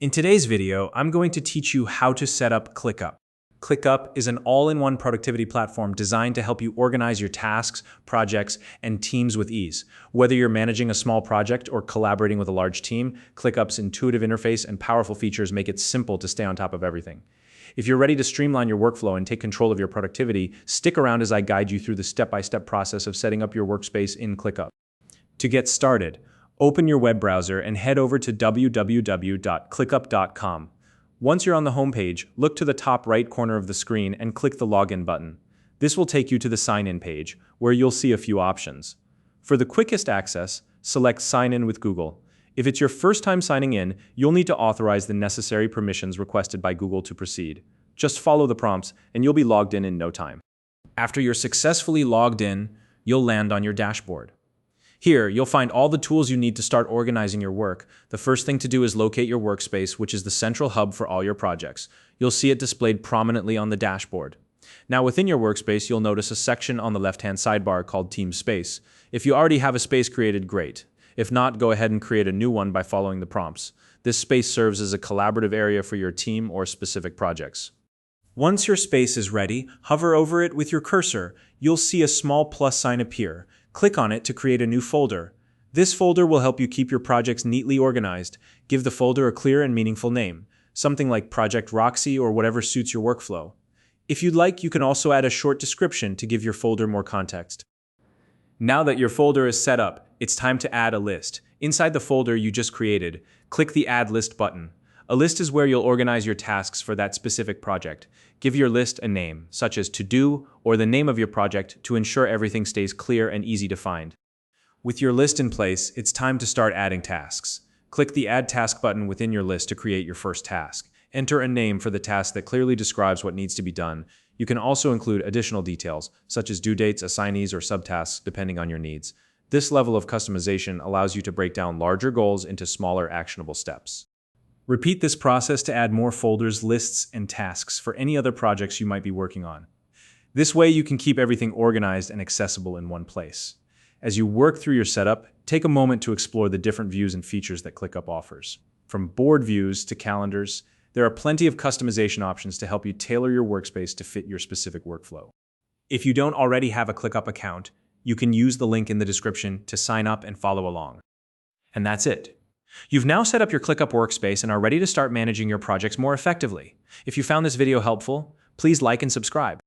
In today's video, I'm going to teach you how to set up Clickup. Clickup is an all-in-one productivity platform designed to help you organize your tasks, projects, and teams with ease. Whether you're managing a small project or collaborating with a large team, Clickup's intuitive interface and powerful features make it simple to stay on top of everything. If you're ready to streamline your workflow and take control of your productivity, stick around as I guide you through the step-by-step process of setting up your workspace in Clickup. To get started, open your web browser and head over to www.clickup.com. Once you're on the homepage, look to the top right corner of the screen and click the Login button. This will take you to the Sign In page, where you'll see a few options. For the quickest access, select Sign In with Google. If it's your first time signing in, you'll need to authorize the necessary permissions requested by Google to proceed. Just follow the prompts, and you'll be logged in no time. After you're successfully logged in, you'll land on your dashboard. Here, you'll find all the tools you need to start organizing your work. The first thing to do is locate your workspace, which is the central hub for all your projects. You'll see it displayed prominently on the dashboard. Now, within your workspace, you'll notice a section on the left-hand sidebar called Team Space. If you already have a space created, great. If not, go ahead and create a new one by following the prompts. This space serves as a collaborative area for your team or specific projects. Once your space is ready, hover over it with your cursor. You'll see a small plus sign appear. Click on it to create a new folder. This folder will help you keep your projects neatly organized. Give the folder a clear and meaningful name, something like Project Roxy or whatever suits your workflow. If you'd like, you can also add a short description to give your folder more context. Now that your folder is set up, it's time to add a list. Inside the folder you just created, click the Add List button. A list is where you'll organize your tasks for that specific project. Give your list a name, such as To Do or the name of your project, to ensure everything stays clear and easy to find. With your list in place, it's time to start adding tasks. Click the Add Task button within your list to create your first task. Enter a name for the task that clearly describes what needs to be done. You can also include additional details, such as due dates, assignees, or subtasks, depending on your needs. This level of customization allows you to break down larger goals into smaller, actionable steps. Repeat this process to add more folders, lists, and tasks for any other projects you might be working on. This way you can keep everything organized and accessible in one place. As you work through your setup, take a moment to explore the different views and features that Clickup offers. From board views to calendars, there are plenty of customization options to help you tailor your workspace to fit your specific workflow. If you don't already have a Clickup account, you can use the link in the description to sign up and follow along. And that's it. You've now set up your Clickup workspace and are ready to start managing your projects more effectively. If you found this video helpful, please like and subscribe.